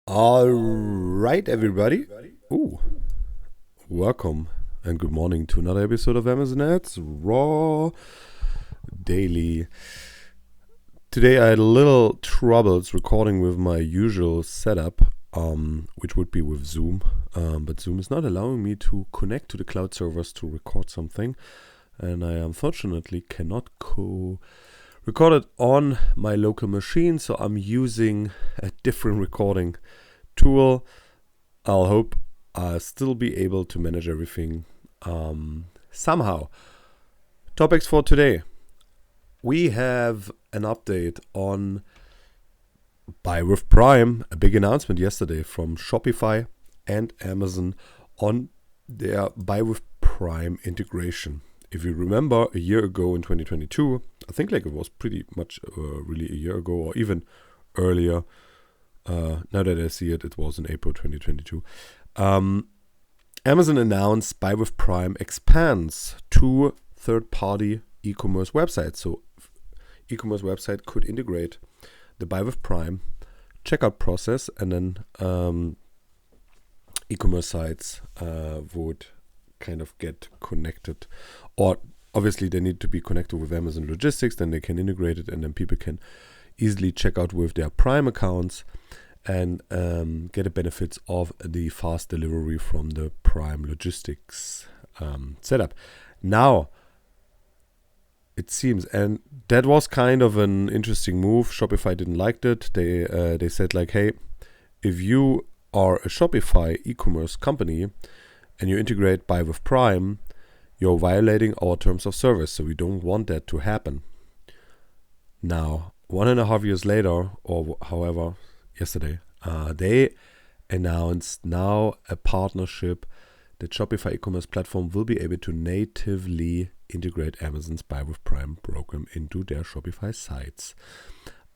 All right, everybody. Ooh, welcome and good morning to another episode of Amazon Ads Raw Daily. Today I had a little troubles recording with my usual setup, which would be with Zoom, but Zoom is not allowing me to connect to the cloud servers to record something, and I unfortunately cannot record it on my local machine, so I'm using a different recording tool. I'll hope I'll still be able to manage everything somehow. Topics for today. We have an update on Buy with Prime, a big announcement yesterday from Shopify and Amazon on their Buy with Prime integration. If you remember, a year ago in 2022, I think it was pretty much really a year ago or even earlier. Now that I see it, it was in April 2022. Amazon announced Buy with Prime expands to third-party e-commerce websites. So e-commerce website could integrate the Buy with Prime checkout process, and then e-commerce sites would kind of get connected, or obviously they need to be connected with Amazon Logistics, then they can integrate it, and then people can easily check out with their Prime accounts and get the benefits of the fast delivery from the Prime Logistics setup. Now, it seems, and that was kind of an interesting move. Shopify didn't like it. They said hey, if you are a Shopify e-commerce company and you integrate Buy with Prime, you're violating our terms of service. So we don't want that to happen. Now, 1.5 years later, or however, yesterday, they announced now a partnership that Shopify e-commerce platform will be able to natively integrate Amazon's Buy with Prime program into their Shopify sites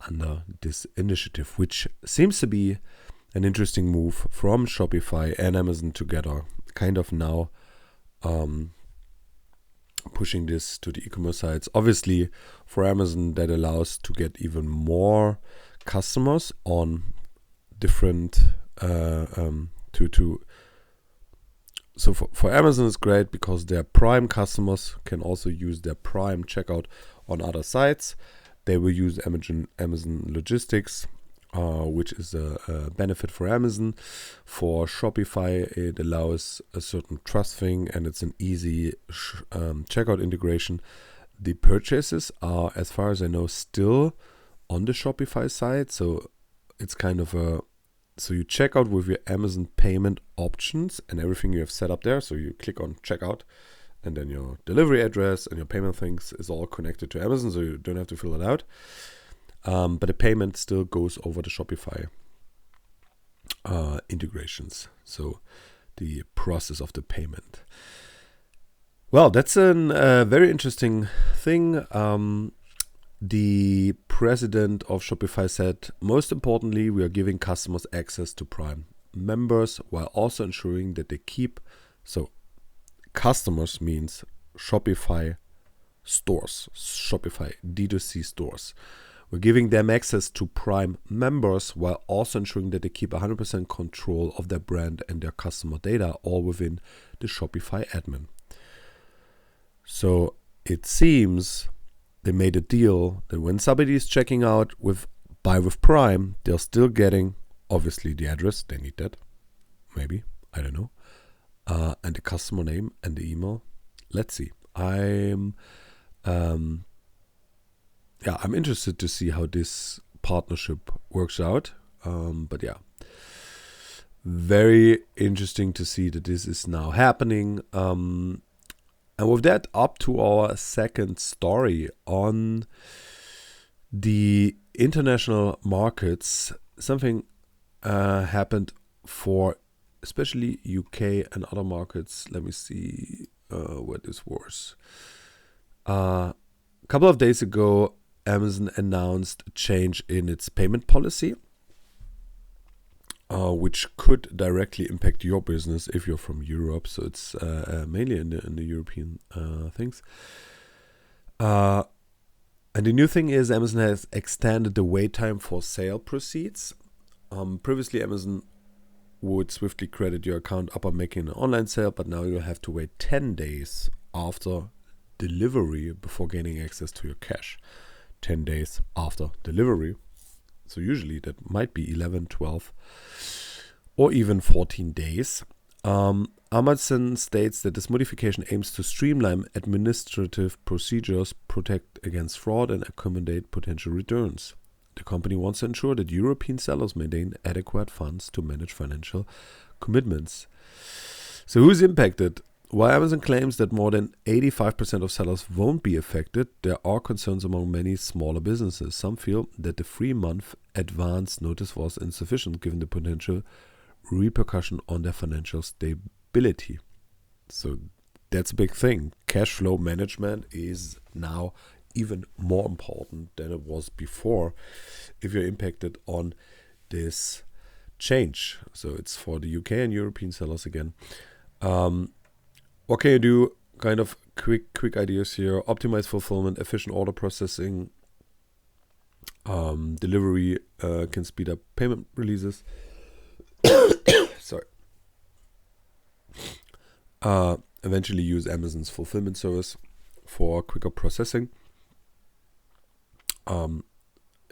under this initiative, which seems to be an interesting move from Shopify and Amazon together, kind of now pushing this to the e-commerce sites. Obviously, for Amazon, that allows to get even more customers on different So for Amazon it's great because their Prime customers can also use their Prime checkout on other sites. They will use Amazon Logistics, which is a benefit for Amazon. For Shopify, it allows a certain trust thing, and it's an easy checkout integration. The purchases are, as far as I know, still on the Shopify side, so it's kind of so you check out with your Amazon payment options and everything you have set up there. So you click on checkout, and then your delivery address and your payment things is all connected to Amazon, so you don't have to fill it out. But the payment still goes over the Shopify integrations. So the process of the payment. Well, that's a very interesting thing. The president of Shopify said, most importantly, we are giving customers access to Prime members while also ensuring that they keep, so customers means Shopify stores, Shopify D2C stores. We're giving them access to Prime members while also ensuring that they keep 100% control of their brand and their customer data, all within the Shopify admin. So it seems they made a deal that when somebody is checking out with Buy with Prime, they're still getting, obviously, the address. They need that. Maybe. I don't know. And the customer name and the email. Let's see. I'm interested to see how this partnership works out. But yeah, very interesting to see that this is now happening. And with that, up to our second story on the international markets. Something happened for especially UK and other markets. Let me see where this was. A couple of days ago, Amazon announced a change in its payment policy, which could directly impact your business if you're from Europe. So it's mainly in the European things. And the new thing is Amazon has extended the wait time for sale proceeds Previously, Amazon would swiftly credit your account upon making an online sale, but now you'll have to wait 10 days after delivery before gaining access to your cash. 10 days after delivery. So usually that might be 11, 12, or even 14 days. Amazon states that this modification aims to streamline administrative procedures, protect against fraud, and accommodate potential returns. The company wants to ensure that European sellers maintain adequate funds to manage financial commitments. So who's impacted? While Amazon claims that more than 85% of sellers won't be affected, there are concerns among many smaller businesses. Some feel that the 3-month advance notice was insufficient given the potential repercussion on their financial stability. So that's a big thing. Cash flow management is now even more important than it was before if you're impacted on this change. So it's for the UK and European sellers again. What can you do? Kind of quick ideas here. Optimize fulfillment, efficient order processing. Delivery can speed up payment releases. Sorry. Eventually use Amazon's fulfillment service for quicker processing.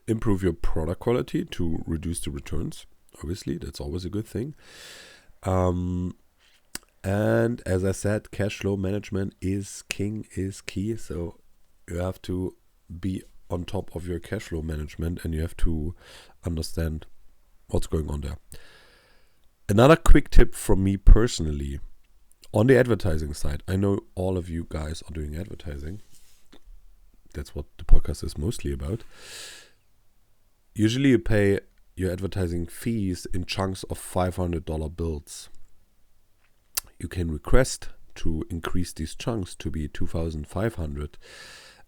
Improve your product quality to reduce the returns. Obviously, that's always a good thing. And as I said, cash flow management is king, is key. So you have to be on top of your cash flow management and you have to understand what's going on there. Another quick tip from me personally on the advertising side. I know all of you guys are doing advertising. That's what the podcast is mostly about. Usually you pay your advertising fees in chunks of $500 bills. You can request to increase these chunks to be $2,500,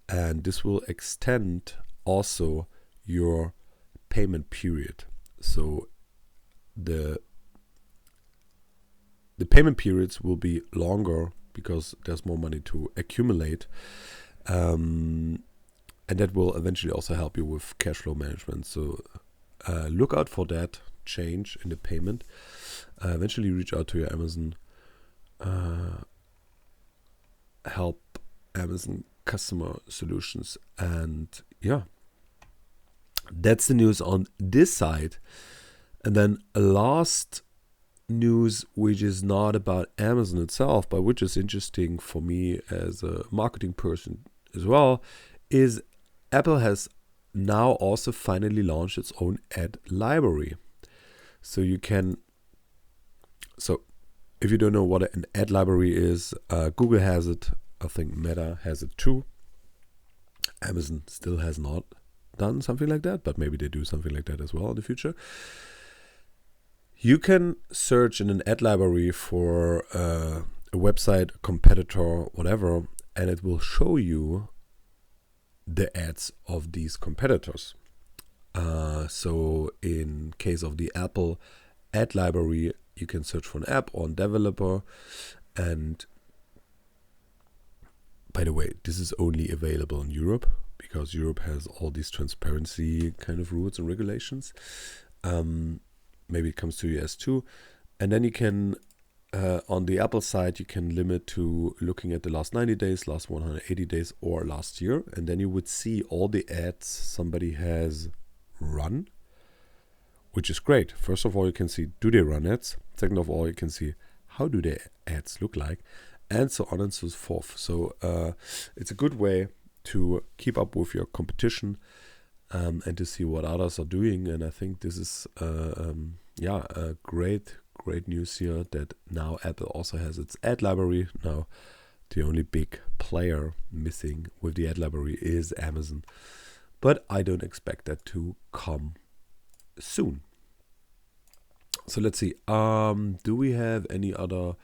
and this will extend also your payment period. So the payment periods will be longer because there's more money to accumulate, and that will eventually also help you with cash flow management. So look out for that change in the payment. Eventually reach out to your Amazon help, Amazon customer solutions, and yeah, that's the news on this side. And then last news, which is not about Amazon itself, but which is interesting for me as a marketing person as well, is Apple has now also finally launched its own ad library. So you can, if you don't know what an ad library is, Google has it. I think Meta has it too. Amazon still has not done something like that, but maybe they do something like that as well in the future. You can search in an ad library for a website, a competitor, whatever, and it will show you the ads of these competitors. So in case of the Apple ad library, you can search for an app or a developer. And by the way, this is only available in Europe because Europe has all these transparency kind of rules and regulations. Maybe it comes to US too. And then you can, on the Apple side, you can limit to looking at the last 90 days, last 180 days, or last year. And then you would see all the ads somebody has run, which is great. First of all, you can see, do they run ads? Second of all, you can see, how do their ads look like? And so on and so forth. So it's a good way to keep up with your competition and to see what others are doing. And I think this is a great news here that now Apple also has its ad library. Now the only big player missing with the ad library is Amazon. But I don't expect that to come soon. So let's see. Do we have any other?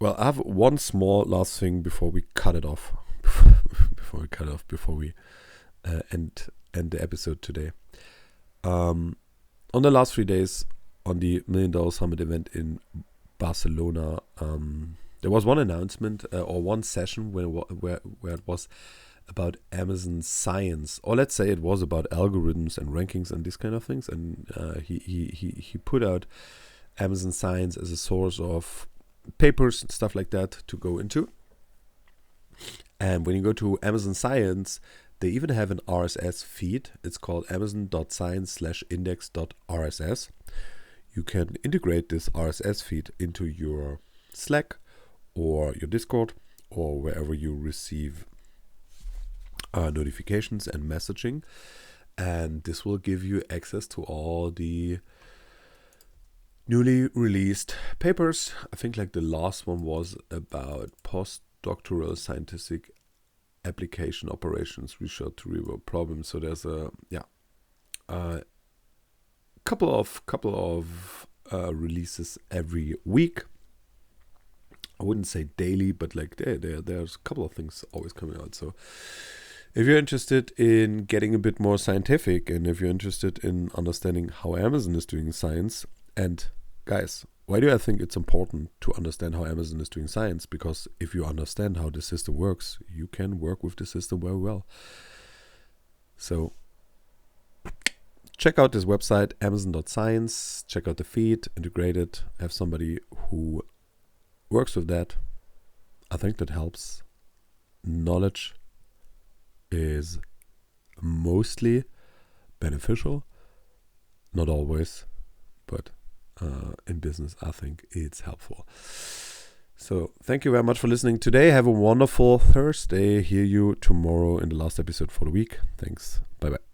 Well, I have one small last thing before we cut it off. Before we end the episode today. On the last 3 days, on the $1 Million Summit event in Barcelona, there was one announcement or one session where it was about Amazon science, or let's say it was about algorithms and rankings and these kind of things. And he put out Amazon science as a source of papers and stuff like that to go into. And when you go to Amazon Science, they even have an RSS feed. It's called amazon.science/index.rss. You can integrate this RSS feed into your Slack or your Discord or wherever you receive notifications and messaging. And this will give you access to all the newly released papers. I think like the last one was about postdoctoral scientific application operations research to real-world problems. So there's a couple of releases every week. I wouldn't say daily, but like there's a couple of things always coming out. So if you're interested in getting a bit more scientific, and if you're interested in understanding how Amazon is doing science, and guys, why do I think it's important to understand how Amazon is doing science? Because if you understand how the system works, you can work with the system very well. So check out this website, amazon.science, check out the feed, integrate it, have somebody who works with that. I think that helps. Knowledge is mostly beneficial, not always, but in business, I think it's helpful. So thank you very much for listening today. Have a wonderful Thursday. Hear you tomorrow in the last episode for the week. Thanks. Bye-bye.